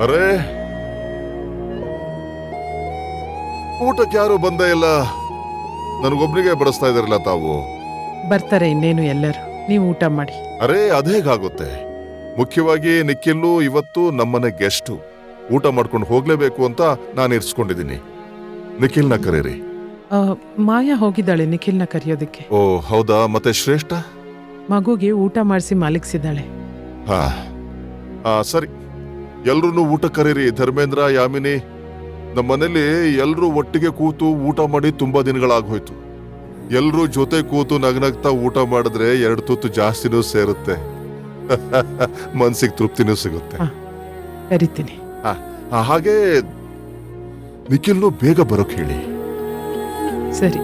ಅರೆ ಊಟಕ್ಕೆ ಯಾರು ಬಂದೇ ಇಲ್ಲ. ನನಗೊಬ್ನಿಗೆ ಬಡಿಸ್ತಾ ಇದಾರಲ್ಲ ತಾವು. ಬರ್ತಾರೆ ಇನ್ನೇನು ಎಲ್ಲರೂ. ನೀವು ಊಟ ಮಾಡಿ. ಅರೆ ಅದೇಗಾಗುತ್ತೆ. ಮುಖ್ಯವಾಗಿ ನಿಖಿಲ್ಲು ಇವತ್ತು ನಮ್ಮನೆ ಗೆಸ್ಟು. ಊಟ ಮಾಡ್ಕೊಂಡು ಹೋಗ್ಲೇಬೇಕು ಅಂತ ನಾನು ಇರ್ಸ್ಕೊಂಡಿದ್ದೀನಿ. ನಿಖಿಲ್ನ ಕರೀರಿ. ಮಾಯಾ ಹೋಗಿದ್ದಾಳೆ ನಿಖಿಲ್ನ ಕರೆಯೋದಕ್ಕೆ. ಓ ಹೌದಾ? ಮತ್ತೆ ಶ್ರೇಷ್ಠ ಮಗುಗೆ ಊಟ ಮಾಡಿಸಿ ಮಲಗಿಸಿದ್ದಾಳೆ. ಸರಿ, ಎಲ್ರೂ ಊಟ ಕರೀರಿ. ಧರ್ಮೇಂದ್ರ, ಯಾಮಿನಿ, ನಮ್ಮನೇಲಿ ಎಲ್ರೂ ಒಟ್ಟಿಗೆ ಕೂತು ಊಟ ಮಾಡಿ ತುಂಬಾ ದಿನಗಳಾಗೋಯ್ತು. ಎಲ್ರೂ ಜೊತೆ ಕೂತು ನಗ್ನಗ್ತಾ ಊಟ ಮಾಡಿದ್ರೆ 2 ತುತ್ತು ಜಾಸ್ತಿನೂ ಸೇರುತ್ತೆ. ಮನ್ಸಿಗೆ ತೃಪ್ತಿನೂ ಸಿಗುತ್ತೆ. ಕರಿತೀನಿ. ಹಾಗೆ ನಿಖಿಲ್ನು ಬೇಗ ಬರೋಕ್ ಹೇಳಿ. ಸರಿ.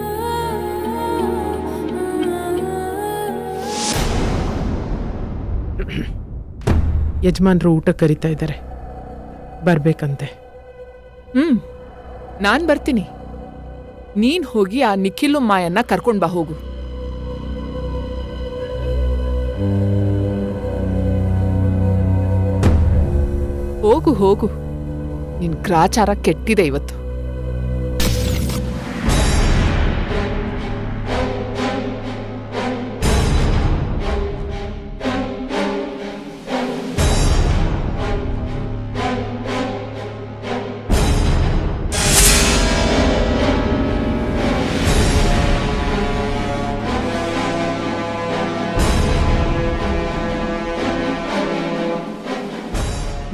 ಯಜಮಾನ್ರು ಊಟ ಕರಿತಾ ಇದ್ದಾರೆ, ಬರ್ಬೇಕಂತೆ. ನಾನ್ ಬರ್ತೀನಿ. ನೀನ್ ಹೋಗಿ ಆ ನಿಖಿಲು ಮಾಯನ್ನ ಕರ್ಕೊಂಡ್ ಬಾ ಹೋಗು. ಹೋಗು ಹೋಗು, ನಿನ್ ಗ್ರಾಚಾರ ಕೆಟ್ಟಿದೆ ಇವತ್ತು.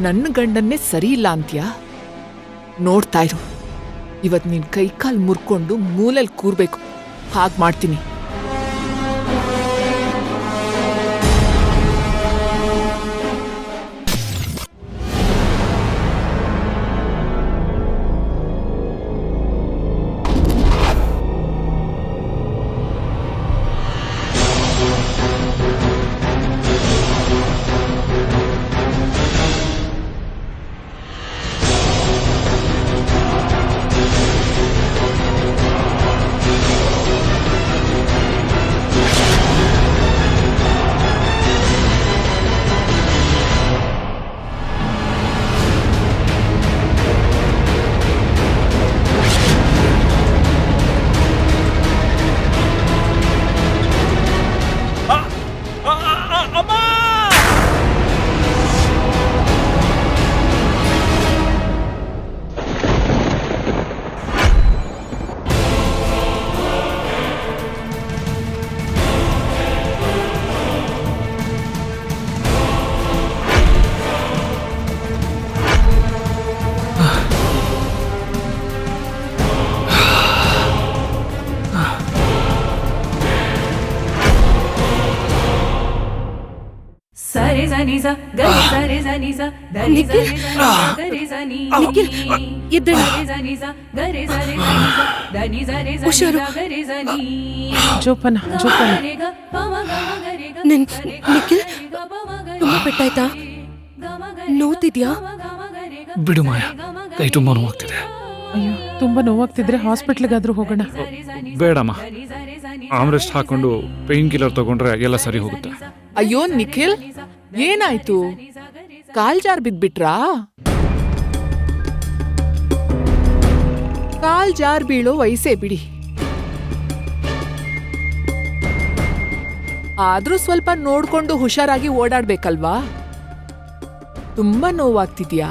ನನ್ನ ಗಂಡನ್ನೇ ಸರಿ ಇಲ್ಲ ಅಂತ್ಯಾ? ನೋಡ್ತಾ ಇರು, ಇವತ್ ನಿನ್ ಕೈ ಕಾಲ್ ಮುರ್ಕೊಂಡು ಮೂಲೆಲ್ ಕೂರ್ಬೇಕು. ಹಾಗ್ ಮಾಡ್ತೀನಿ. ಜೋಪಾನ ಜೋಪಾನ. ನಿಖಿಲ್, ತುಂಬಾ ಪೆಟ್ಟಾಯ್ತಾ? ನೋವ್ತಿದ್ಯಾ? ಬಿಡು ಮಾಯ, ಕೈ ತುಂಬಾ ನೋವಾಗ್ತಿದೆ. ಅಯ್ಯೋ, ತುಂಬಾ ನೋವಾಗ್ತಿದ್ರೆ ಹಾಸ್ಪಿಟ್ಲಿಗಾದ್ರೂ ಹೋಗೋಣ. ಬೇಡಮ್ಮ, ಆಮ್ರೆಸ್ಟ್ ಹಾಕೊಂಡು ಪೇನ್ ಕಿಲ್ಲರ್ ತಗೊಂಡ್ರೆ ಎಲ್ಲ ಸರಿ ಹೋಗುತ್ತೆ. ಅಯ್ಯೋ ನಿಖಿಲ್, ಏನಾಯ್ತು? ಕಾಲ್ ಜಾರ್ ಬಿದ್ಬಿಟ್ರಾ? ಕಾಲ್ ಜಾರ್ ಬೀಳೋ ವಯಸ್ಸೇ ಬಿಡಿ. ಆದ್ರೂ ಸ್ವಲ್ಪ ನೋಡ್ಕೊಂಡು ಹುಷಾರಾಗಿ ಓಡಾಡ್ಬೇಕಲ್ವಾ? ತುಂಬಾ ನೋವಾಗ್ತಿದ್ಯಾ?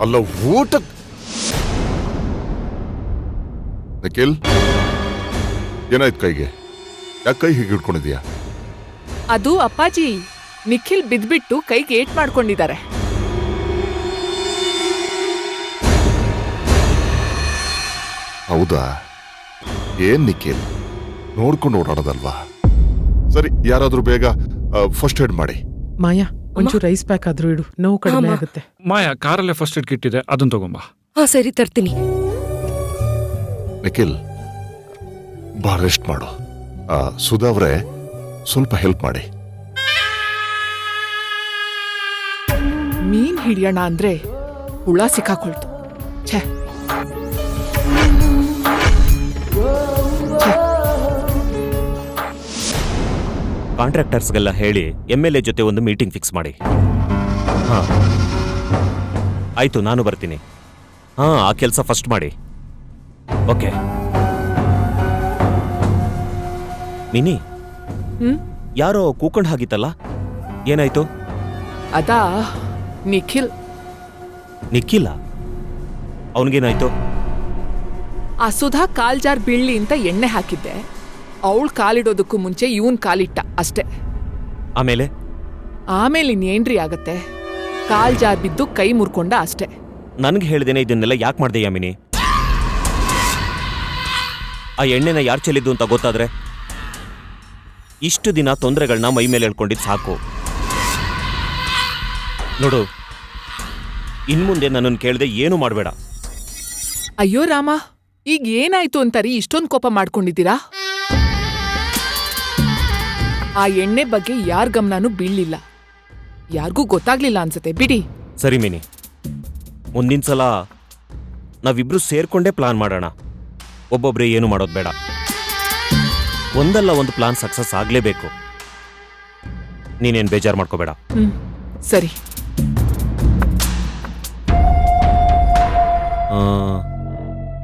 ಅಲ್ಲ ಊಟ. ನಿಖಿಲ್, ಏನಾಯ್ತು ಕೈಗೆ? ಯಾಕೆ ಕೈ ಹೀಗೆ ಹಿಡ್ಕೊಂಡಿದ್ಯಾ? ಅದು ಅಪ್ಪಾಜಿ, ನಿಖಿಲ್ ಬಿದ್ಬಿಟ್ಟು ಕೈಗೆ ಏಟ್ ಮಾಡ್ಕೊಂಡಿದ್ದಾರೆ. ಹೌದಾ? ಏನ್ ನಿಖಿಲ್, ನೋಡ್ಕೊಂಡು ಓಡಾಡೋದಲ್ವಾ? ಸರಿ, ಯಾರಾದ್ರೂ ಬೇಗ ಫಸ್ಟ್ ಏಡ್ ಮಾಡಿ. ಮಾಯಾ, ಒಂಚೂರು ರೈಸ್ ಪ್ಯಾಕ್ ಆದ್ರೂ ಇಡು, ನೋವು ಕಡಿಮೆ ಆಗುತ್ತೆ. ಮಾಯಾ, ಕಾರಲ್ಲೇ ಫಸ್ಟ್ ಏಡ್ ಕಿಟ್ ಇದೆ, ಅದನ್ನ ತಗೊಂಬಾ. ಸರಿ, ತರ್ತೀನಿ. ನಿಖಿಲ್, ಬಾ, ರೆಸ್ಟ್ ಮಾಡು. ಸುಧಾವ್ರೆ, ಸ್ವಲ್ಪ ಹೆಲ್ಪ್ ಮಾಡಿ. ಮೀನ್ ಹಿಡಿಯೋಣ ಅಂದ್ರೆ ಹುಳ ಸಿಕ್ಕಾಕೊಳ್ತು. ಛೇ ಛೇ. ಕಾಂಟ್ರಾಕ್ಟರ್ಸ್ಗೆಲ್ಲ ಹೇಳಿ MLA ಜೊತೆ ಒಂದು ಮೀಟಿಂಗ್ ಫಿಕ್ಸ್ ಮಾಡಿ. ಹಾ ಆಯ್ತು, ನಾನು ಬರ್ತೀನಿ. ಹಾ, ಆ ಕೆಲಸ ಫಸ್ಟ್ ಮಾಡಿ. ಓಕೆ. ಮಿನಿ, ಯಾರೋ ಕೂಕೊಂಡ್ ಹಾಗಿತ್ತಲ್ಲ, ಏನಾಯ್ತು? ಅದಾ ನಿಖಿಲ್. ನಿಖಿಲ? ಅವನಿಗೇನಾಯ್ತು? ಆ ಸುಧಾ ಕಾಲ್ ಜಾರ್ ಬೀಳ್ಲಿ ಅಂತ ಎಣ್ಣೆ ಹಾಕಿದ್ದೆ. ಅವಳು ಕಾಲಿಡೋದಕ್ಕೂ ಮುಂಚೆ ಇವನ್ ಕಾಲಿಟ್ಟ ಅಷ್ಟೇ. ಆಮೇಲೆ ಇನ್ನೇನ್ರಿ ಆಗತ್ತೆ, ಕಾಲ್ ಜಾರ್ ಬಿದ್ದು ಕೈ ಮುರ್ಕೊಂಡ ಅಷ್ಟೇ. ನನ್ಗೆ ಹೇಳ್ದೇನೆ ಇದನ್ನೆಲ್ಲ ಯಾಕೆ ಮಾಡ್ದೆ ಯಾಮಿನಿ? ಆ ಎಣ್ಣೆನ ಯಾರು ಚೆಲ್ಲಿದ್ದು ಅಂತ ಗೊತ್ತಾದ್ರೆ ಇಷ್ಟು ದಿನ ತೊಂದರೆಗಳನ್ನ ಮೈ ಮೇಲೆ ಹೇಳ್ಕೊಂಡಿದ್ದು ಸಾಕು. ನೋಡು, ಇನ್ಮುಂದೆ ನನ್ನನ್ನು ಕೇಳದೆ ಏನು ಮಾಡಬೇಡ. ಅಯ್ಯೋ ರಾಮ, ಈಗ ಏನಾಯ್ತು ಅಂತಾರಿ ಇಷ್ಟೊಂದು ಕೋಪ ಮಾಡ್ಕೊಂಡಿದ್ದೀರಾ? ಆ ಎಣ್ಣೆ ಬಗ್ಗೆ ಯಾರ ಗಮನನೂ ಬೀಳ್ಲಿಲ್ಲ, ಯಾರಿಗೂ ಗೊತ್ತಾಗ್ಲಿಲ್ಲ ಅನ್ಸತ್ತೆ, ಬಿಡಿ. ಸರಿ ಮಿನಿ, ಮುಂದಿನ ಸಲ ನಾವಿಬ್ರು ಸೇರ್ಕೊಂಡೇ ಪ್ಲಾನ್ ಮಾಡೋಣ. ಒಬ್ಬೊಬ್ರೆ ಏನು ಮಾಡೋದು ಬೇಡ. ಒಂದಲ್ಲ ಒಂದು ಪ್ಲಾನ್ ಸಕ್ಸಸ್ ಆಗ್ಲೇಬೇಕು. ನೀನೇನು ಬೇಜಾರು ಮಾಡ್ಕೋಬೇಡ. ಸರಿ.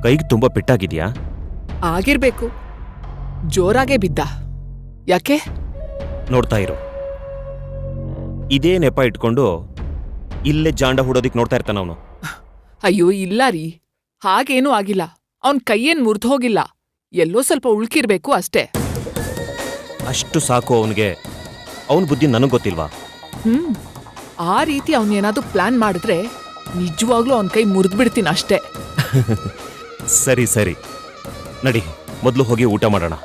ಕೈಗೆ ತುಂಬಾ ಪೆಟ್ಟಾಗಿದ್ಯಾ? ಆಗಿರ್ಬೇಕು, ಜೋರಾಗೆ ಬಿದ್ದ. ಯಾಕೆ? ನೋಡ್ತಾ ಇರು, ಇದೇ ನೆಪ ಇಟ್ಕೊಂಡು ಇಲ್ಲೇ ಜಾಂಡ ಹುಡೋದಿಕ್ ನೋಡ್ತಾ ಇರ್ತಾನ ಅವನು. ಅಯ್ಯೋ ಇಲ್ಲ ರೀ, ಹಾಗೇನೂ ಆಗಿಲ್ಲ. ಅವನ್ ಕೈಯೇನ್ ಮುರಿದು ಹೋಗಿಲ್ಲ, ಎಲ್ಲೋ ಸ್ವಲ್ಪ ಉಳ್ಕಿರ್ಬೇಕು ಅಷ್ಟೇ. ಅಷ್ಟು ಸಾಕು ಅವನಿಗೆ. ಅವನ ಬುದ್ಧಿ ನನಗೆ ಗೊತ್ತಿಲ್ವಾ? ಆ ರೀತಿ ಅವನೇನಾದ್ರೂ ಪ್ಲಾನ್ ಮಾಡಿದ್ರೆ ನಿಜವಾಗ್ಲೂ ಅವನ ಕೈ ಮುರಿದು ಬಿಡ್ತೀನಿ ಅಷ್ಟೇ. ಸರಿ ಸರಿ, ನಡಿ, ಮೊದಲು ಹೋಗಿ ಊಟ ಮಾಡೋಣ.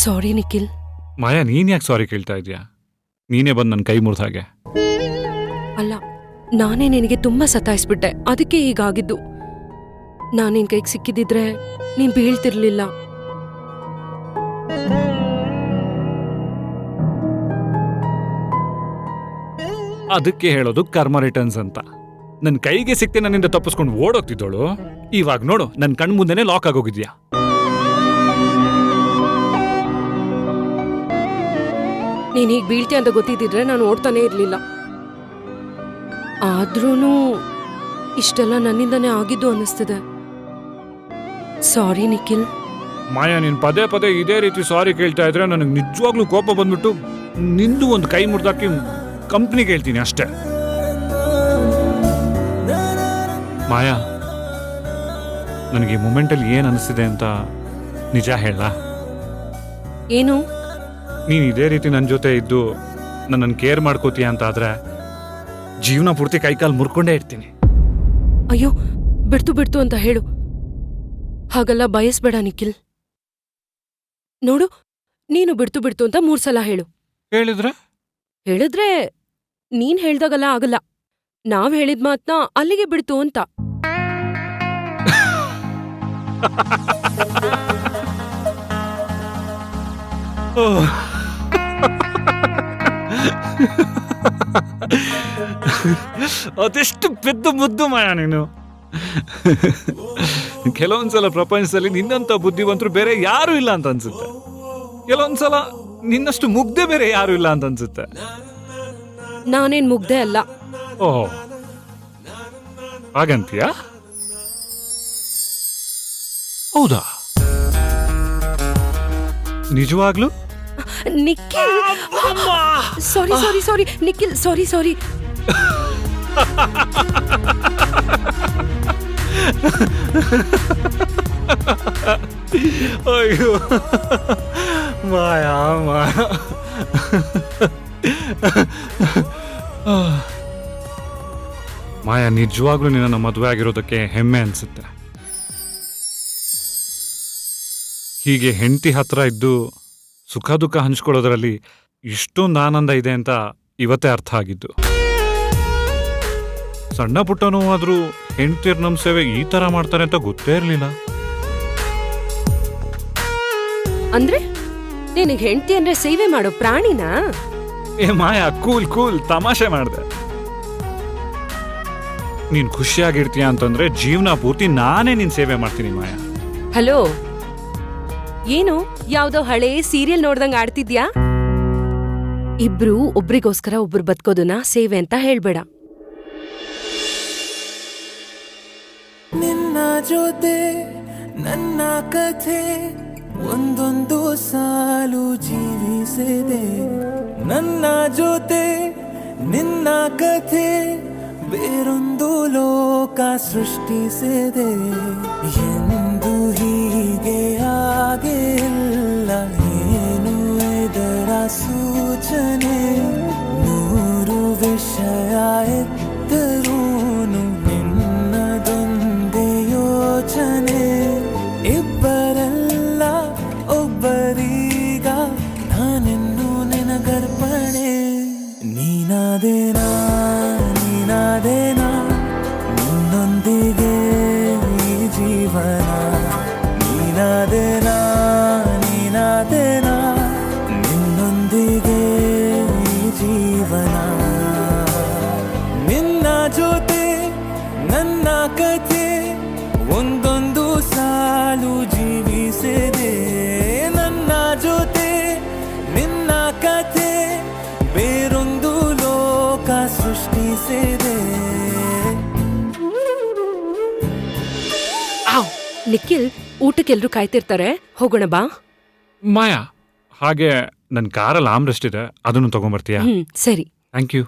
ಸಾರಿ ನಿಖಿಲ್. ಮಾಯಾ, ನೀನ್ ಯಾಕೆ ಸಾರಿ ಕೇಳ್ತಾ ಇದೀಯಾ? ನೀನೇ ಬಂದು ನನ್ನ ಕೈ ಮುರಿದ ಹಾಗೆ. ಅಲ್ಲ, ನಾನೇ ನಿನಗೆ ತುಂಬಾ ಸತಾಯಿಸ್ಬಿಟ್ಟೆ, ಅದಕ್ಕೆ ಹೀಗಾಗಿದ್ದು. ನಾನು ನಿನ್ ಕೈಗೆ ಸಿಕ್ಕಿದಿದ್ರೆ ನೀನ್ ಬೀಳ್ತಿರ್ಲಿಲ್ಲ. ಅದಕ್ಕೆ ಹೇಳೋದು ಕರ್ಮ ರಿಟರ್ನ್ಸ್ ಅಂತ. ನನ್ನ ಕೈಗೆ ಸಿಕ್ತೆ ನನ್ನಿಂದ ತಪ್ಪಿಸ್ಕೊಂಡು ಓಡೋಗ್ತಿದ್ದೋಳು, ಇವಾಗ ನೋಡು ನನ್ನ ಕಣ್ ಮುಂದೆನೆ ಲಾಕ್ ಆಗೋಗಿದ್ಯಾ. ನೀನ್ ಹೀಗ್ ಬೀಳ್ತಿ ಅಂತ ಗೊತ್ತಿದ್ದಿದ್ರೆ ನಾನು ಓಡ್ತಾನೆ ಇರ್ಲಿಲ್ಲ. ಆದ್ರೂನು ಇಷ್ಟೆಲ್ಲ ನನ್ನಿಂದನೇ ಆಗಿದ್ದು ಅನ್ನಿಸ್ತಿದೆ. ಸಾರಿ ನಿಖಿಲ್. ಮಾಯಾ, ನೀನ್ ಪದೇ ಪದೇ ಇದೇ ರೀತಿ ಸಾರಿ ಕೇಳ್ತಾ ಇದ್ರೆ ನನಗೆ ನಿಜವಾಗ್ಲೂ ಕೋಪ ಬಂದ್ಬಿಟ್ಟು ನಿಂದು ಒಂದು ಕೈ ಮುರಿದಾಕಿ ಕಂಪ್ನಿಗೆ ಹೇಳ್ತೀನಿ ಅಷ್ಟೇ. ಮಾಯಾ, ನನಗೆ ಈ ಮೂಮೆಂಟಲ್ಲಿ ಏನು ಅನಿಸ್ತಿದೆ ಅಂತ ನಿಜ ಹೇಳ. ಏನು? ನೀನು ಇದೇ ರೀತಿ ನನ್ನ ಜೊತೆ ಇದ್ದು ನನ್ನನ್ನು ಕೇರ್ ಮಾಡ್ಕೋತೀಯ ಅಂತ ಆದ್ರೆ ಜೀವನ ಪೂರ್ತಿ ಕೈಕಾಲು ಮುರ್ಕೊಂಡೇ ಇರ್ತೀನಿ. ಅಯ್ಯೋ, ಬಿಡ್ತು ಅಂತ ಹೇಳು. ಹಾಗೆಲ್ಲ ಬಯಸ್ಬೇಡ ನಿಖಿಲ್. ನೋಡು, ನೀನು ಬಿಡ್ತು ಅಂತ 3 ಸಲ ಹೇಳು. ಹೇಳಿದ್ರೆ ನೀನ್ ಹೇಳ್ದಾಗಲ್ಲ ಆಗಲ್ಲ. ನಾವ್ ಹೇಳಿದ ಮಾತ್ನ ಅಲ್ಲಿಗೆ ಬಿಡ್ತು ಅಂತ. ಅದೆಷ್ಟು ಪೆದ್ದ ಮುದ್ದು ಮಾಯಾ ನೀನು. ಕೆಲವೊಂದ್ಸಲ ಪ್ರಪಂಚದಲ್ಲಿ ನಿನ್ನಂತ ಬುದ್ಧಿವಂತರು ಬೇರೆ ಯಾರು ಇಲ್ಲ ಅಂತ ಅನ್ಸುತ್ತೆ. ಕೆಲವೊಂದ್ಸಲ ನಿನ್ನಷ್ಟು ಮುಗ್ಧೆ ಬೇರೆ ಯಾರು ಇಲ್ಲ ಅಂತ ಅನ್ಸುತ್ತೆ. ನಾನೇನ್ ಮುಗ್ಧೆ ಅಲ್ಲ. ಓಹೋ, ಹಾಗಂತೀಯಾ? ಹೌದಾ? ನಿಜವಾಗ್ಲು? ನಿಖಿಲ್, ಸಾರಿ ನಿಖಿಲ್, ಸಾರಿ. ಅಯ್ಯೋ ಮಾಯಾ ಮಾಯಾ. ಮಾಯಾ, ನಿಜವಾಗ್ಲೂ ನಿನ್ನ ಮದುವೆ ಆಗಿರೋದಕ್ಕೆ ಹೆಮ್ಮೆ ಅನ್ಸುತ್ತೆ. ಹೀಗೆ ಹೆಂಡತಿ ಹತ್ರ ಇದ್ದು ಸುಖ ದುಃಖ ಹಂಚ್ಕೊಳ್ಳೋದ್ರಲ್ಲಿ ಇಷ್ಟೊಂದು ಆನಂದ ಇದೆ ಅಂತ ಇವತ್ತೇ ಅರ್ಥ ಆಗಿದ್ದು. ಸಣ್ಣ ಪುಟ್ಟ ನೋವಾದ್ರೂ ಹೆಂಡತಿಯರ್ ನಮ್ಮ ಸೇವೆ ಈ ತರ ಮಾಡ್ತಾರೆ ಅಂತ ಗೊತ್ತೇ ಇರಲಿಲ್ಲ. ಅಂದ್ರೆ ನಿನಗೆ ಹೆಂಡತಿ ಅಂದ್ರೆ ಸೇವೆ ಮಾಡೋ ಪ್ರಾಣಿನಾ? ಏ ಮಾಯಾ, ಕೂಲ್ ಕೂಲ್, ತಮಾಷೆ ಮಾಡ್ದೆ. ನೀನ್ ಖುಷಿಯಾಗಿರ್ತೀಯ ಅಂತಂದ್ರೆ ಜೀವನ ಪೂರ್ತಿ ನಾನೇ ನಿನ್ ಸೇವೆ ಮಾಡ್ತೀನಿ ಮಾಯಾ. ಹಲೋ, ಏನು ಯಾವ್ದೋ ಹಳೆ ಸೀರಿಯಲ್ ನೋಡ್ದಂಗ್ ಆಡ್ತಿದ್ಯಾ? ಇಬ್ರು ಒಬ್ರಿಗೋಸ್ಕರ ಒಬ್ರು ಬದುಕೋದನ್ನ ಸೇವೆ ಅಂತ ಹೇಳ್ಬೇಡ. ನಿನ್ನ ಜೊತೆ ನನ್ನ ಕಥೆ ಒಂದೊಂದು ಸಾಲು ಜೀವಿಸಿದೆ. ನನ್ನ ಜೊತೆ ನಿನ್ನ ಕಥೆ ಬೇರೊಂದು ಲೋಕ ಸೃಷ್ಟಿಸಿದೆ. ಎಂದು ಹೀಗೆ ಆಗಿಲ್ಲ, ಏನು ಇದರ ಸೂಚನೆ? ನೂರು ವಿಷಯ ಎತ್ತರೂನು ನಿನ್ನದೊಂದೇ ಯೋಚನೆ. ಇಬ್ಬರಲ್ಲ ಒಬ್ಬರೀಗ ನಾನೆನ್ನು ನಿನಗರ್ಪಣೆ. ನೀನಾದೇನಾ ನೀನಾದೇನಾ ನಿನ್ನೊಂದಿಗೆ ಈ ಜೀವನ. ನೀನಾದೇನಾ ನೀನಾದೇನಾ ನಿನ್ನೊಂದಿಗೆ ಈ ಜೀವನ. ನಿನ್ನ ಜೊತೆ ನನ್ನ ಕಥೆ ಒಂದೊಂದು ಸಾಲು ಜೀವಿಸಿದೆ. ನನ್ನ ಜೊತೆ ನಿನ್ನ ಕಥೆ ಬೇರೊಂದು ಲೋಕ ಸೃಷ್ಟಿಸಿದೆ. ನಿಖಿಲ್, ಊಟಕ್ಕೆಲ್ರು ಕಾಯ್ತಿರ್ತಾರೆ, ಹೋಗೋಣ ಬಾ. ಮಾಯಾ, ಹಾಗೆ ನನ್ನ ಕಾರಲ್ಲಿ ಆಮ್ರೆಸ್ಟ್ ಇದೆ, ಅದನ್ನು ತಗೊಂಬರ್ತೀಯಾ? ಸರಿ. Thank you.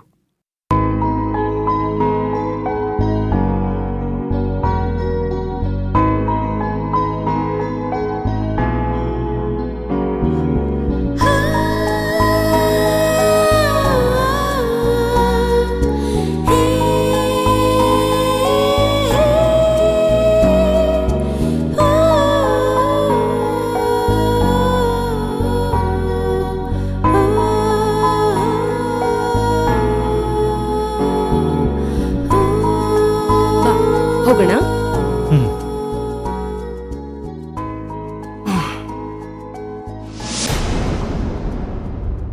ಹೋಗೋಣ.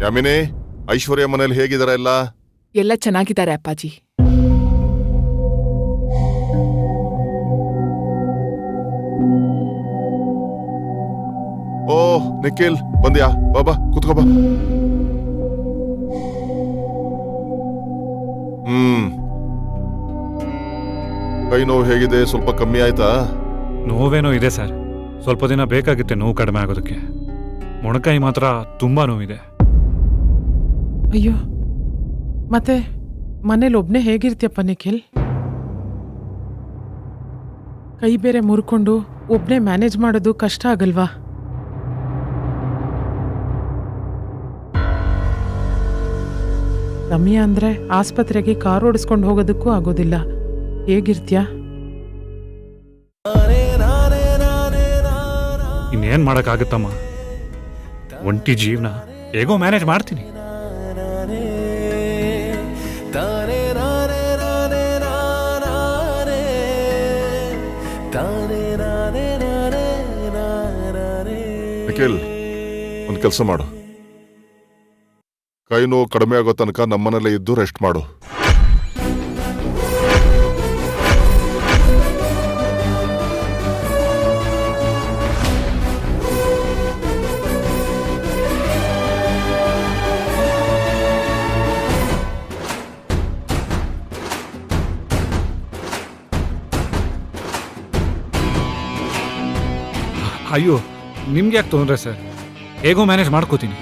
ಯಾಮಿನಿ, ಐಶ್ವರ್ಯ ಮನೇಲಿ ಹೇಗಿದಾರ ಎಲ್ಲ? ಎಲ್ಲ ಚೆನ್ನಾಗಿದ್ದಾರೆ ಅಪ್ಪಾಜಿ. ಓ ನಿಖಿಲ್, ಬಂದ್ಯಾ? ಬಾಬಾ ಕುತ್ಕೋ ಬಾ. ಕೈ ನೋವು ಹೇಗಿದೆ? ಸ್ವಲ್ಪ ಕಮ್ಮಿ ಆಯ್ತಾ? ನೋವೇನೋ ಇದೆ ಸರ್, ಸ್ವಲ್ಪ ದಿನ ಬೇಕಾಗುತ್ತೆ ನೋವು ಕಡಿಮೆ ಆಗೋದಕ್ಕೆ. ಮೊಣಕೈ ಮಾತ್ರ ತುಂಬಾ ನೋವಿದೆ. ಅಯ್ಯೋ, ಮತ್ತೆ ಮನೇಲಿ ಒಬ್ನೇ ಹೇಗಿರ್ತೀಯಪ್ಪ ನಿಖಿಲ್? ಕೈ ಬೇರೆ ಮುರ್ಕೊಂಡು ಒಬ್ನೇ ಮ್ಯಾನೇಜ್ ಮಾಡೋದು ಕಷ್ಟ ಆಗಲ್ವಾ? ರಮ್ಯಾ ಅಂದ್ರೆ ಆಸ್ಪತ್ರೆಗೆ ಕಾರ್ ಓಡಿಸ್ಕೊಂಡು ಹೋಗೋದಕ್ಕೂ ಆಗೋದಿಲ್ಲ. ಹೇಗಿರ್ತೀಯ? ಇನ್ನೇನ್ ಮಾಡಕ್ಕಾಗತ್ತಮ್ಮ, ಒಂಟಿ ಜೀವನ ಹೇಗೋ ಮ್ಯಾನೇಜ್ ಮಾಡ್ತೀನಿ. ನಿಖಿಲ್, ಒಂದು ಕೆಲಸ ಮಾಡು, ಕೈ ನೋವು ಕಡಿಮೆ ಆಗೋ ತನಕ ನಮ್ಮನೇಲೆ ಇದ್ದು ರೆಸ್ಟ್ ಮಾಡು. ಅಯ್ಯೋ, ನಿಮ್ಗೆ ಯಾಕೆ ತೊಂದರೆ ಸರ್, ಹೇಗೋ ಮ್ಯಾನೇಜ್ ಮಾಡ್ಕೋತೀನಿ.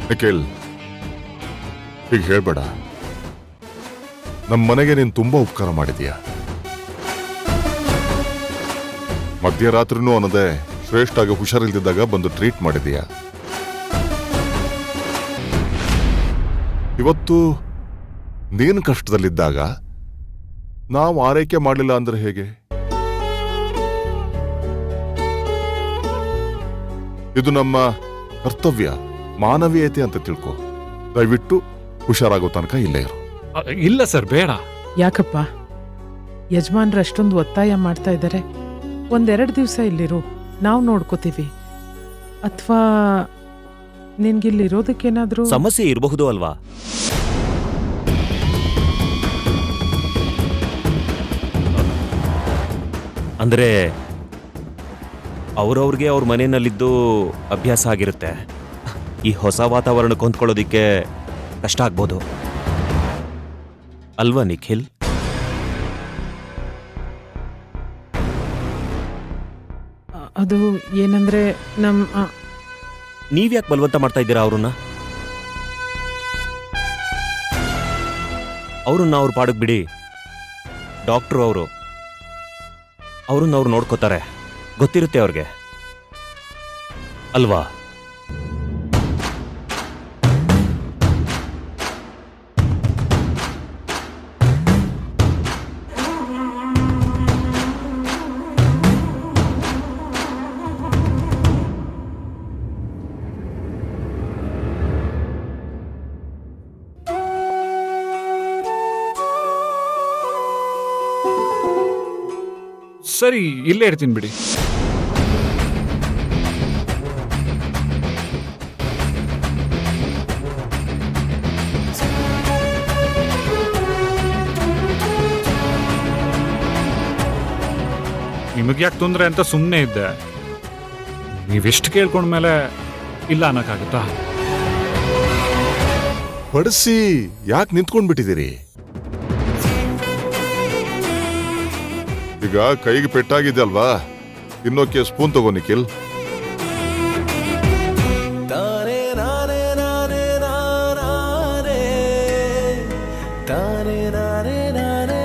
ನಿಖಿಲ್, ಈಗ ಹೇಳ್ಬೇಡ. ನಮ್ಮ ಮನೆಗೆ ನೀನು ತುಂಬಾ ಉಪಕಾರ ಮಾಡಿದೀಯ. ಮಧ್ಯರಾತ್ರಿನೂ ಅನ್ನದೆ ಶ್ರೇಷ್ಠಾಗಿ ಹುಷಾರಿಲ್ದಿದ್ದಾಗ ಬಂದು ಟ್ರೀಟ್ ಮಾಡಿದೀಯ. ಇವತ್ತು ನೀನು ಕಷ್ಟದಲ್ಲಿದ್ದಾಗ ನಾವು ಆರೈಕೆ ಮಾಡಲಿಲ್ಲ ಅಂದ್ರೆ ಹೇಗೆ? ಇದು ನಮ್ಮ ಕರ್ತವ್ಯ, ಮಾನವೀಯತೆ ಅಂತ ತಿಳ್ಕೊ. ದಯವಿಟ್ಟು ಹುಷಾರಾಗೋ ತನಕ ಇಲ್ಲೇ ಇರು. ಇಲ್ಲ ಸರ್, ಬೇಡ. ಯಾಕಪ್ಪ ಯಜಮಾನ್ರು ಅಷ್ಟೊಂದು ಒತ್ತಾಯ ಮಾಡ್ತಾ ಇದ್ದಾರೆ? ಒಂದೆರಡು ದಿವಸ ಇಲ್ಲಿರು, ನಾವು ನೋಡ್ಕೋತೀವಿ. ಅಥವಾ ನಿನ್ಗಿಲ್ಲಿರೋದಕ್ಕೇನಾದ್ರೂ ಸಮಸ್ಯೆ ಇರಬಹುದು ಅಲ್ವಾ? ಅಂದ್ರೆ ಅವ್ರವ್ರಿಗೆ ಅವ್ರ ಮನೆಯಲ್ಲಿದ್ದು ಅಭ್ಯಾಸ ಆಗಿರುತ್ತೆ. ಈ ಹೊಸ ವಾತಾವರಣಕ್ಕೆ ಹೊಂದ್ಕೊಳ್ಳೋದಿಕ್ಕೆ ಕಷ್ಟ ಆಗ್ಬೋದು ಅಲ್ವಾ ನಿಖಿಲ್? ಅದು ಏನಂದ್ರೆ ನೀವ್ಯಾಕೆ ಬಲವಂತ ಮಾಡ್ತಾ ಇದ್ದೀರಾ ಅವ್ರನ್ನ? ಅವ್ರನ್ನ ಅವ್ರ ಪಾಡಕ್ ಬಿಡಿ. ಡಾಕ್ಟ್ರು ಅವ್ರನ್ನ ಅವ್ರು ನೋಡ್ಕೋತಾರೆ, ಗೊತ್ತಿರುತ್ತೆ ಅವ್ರಿಗೆ ಅಲ್ವಾ? ಸರಿ, ಇಲ್ಲೇ ಇರ್ತೀನಿ ಬಿಡಿ. ನಿಮಗೆ ಯಾಕೆ ತೊಂದರೆ ಅಂತ ಸುಮ್ಮನೆ ಇದ್ದೆ. ನೀವೆಷ್ಟು ಕೇಳ್ಕೊಂಡ್ಮೇಲೆ ಇಲ್ಲ ಅನ್ನಕ್ಕಾಗತ್ತಾ? ಬಡಿಸಿ ಯಾಕೆ ನಿಂತ್ಕೊಂಡ್ಬಿಟ್ಟಿದ್ದೀರಿ? ಈಗ ಕೈಗೆ ಪೆಟ್ಟಾಗಿದೆ ಅಲ್ವಾ, ಇನ್ನೊಕ್ಕೆ ಸ್ಪೂನ್ ತಗೋ ನಿಖಿಲ್. ತಾನೇ ನಾನೇ ನಾನೇ ನಾನೇ ತಾನೇ ನಾನೇ ನಾನೇ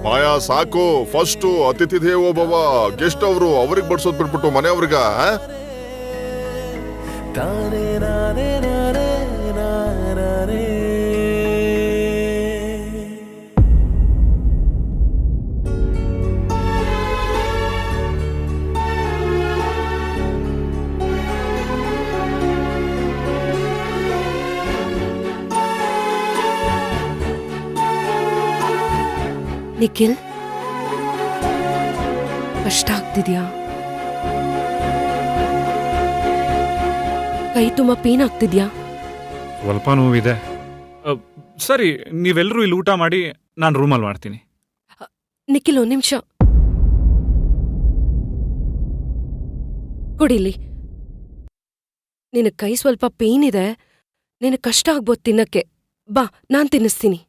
ಮಾಯಾ ಸಾಕು. ಫಸ್ಟ್ ಅತಿಥಿ ದೇವೋ ಭವ. ಗೆಸ್ಟ್ ಅವ್ರಿಗೆ ಬಡ್ಸೋದ್ ಬಿಟ್ಬಿಟ್ಟು ಮನೆಯವ್ರಿಗ ತಾನೇ ನಾನೇ ನಾನೇ ನಾನೇ ನಿಖಿಲ್, ಕಷ್ಟ ಆಗ್ತಿದ್ಯಾ? ಕೈ ತುಂಬ ಪೇನ್ ಆಗ್ತಿದ್ಯಾ? ಸ್ವಲ್ಪ ನೋವಿದೆ. ಸರಿ, ನೀವೆಲ್ಲರೂ ಇಲ್ಲಿ ಊಟ ಮಾಡಿ, ನಾನು ರೂಮಲ್ಲಿ ಮಾಡ್ತೀನಿ. ನಿಖಿಲ್, ಒಂದ್ ನಿಮಿಷ ಕೊಡಿಲಿ. ನಿನಗೆ ಕೈ ಸ್ವಲ್ಪ ಪೇನ್ ಇದೆ, ನಿನಗೆ ಕಷ್ಟ ಆಗ್ಬೋದು ತಿನ್ನಕ್ಕೆ. ಬಾ, ನಾನ್ ತಿನ್ನಿಸ್ತೀನಿ.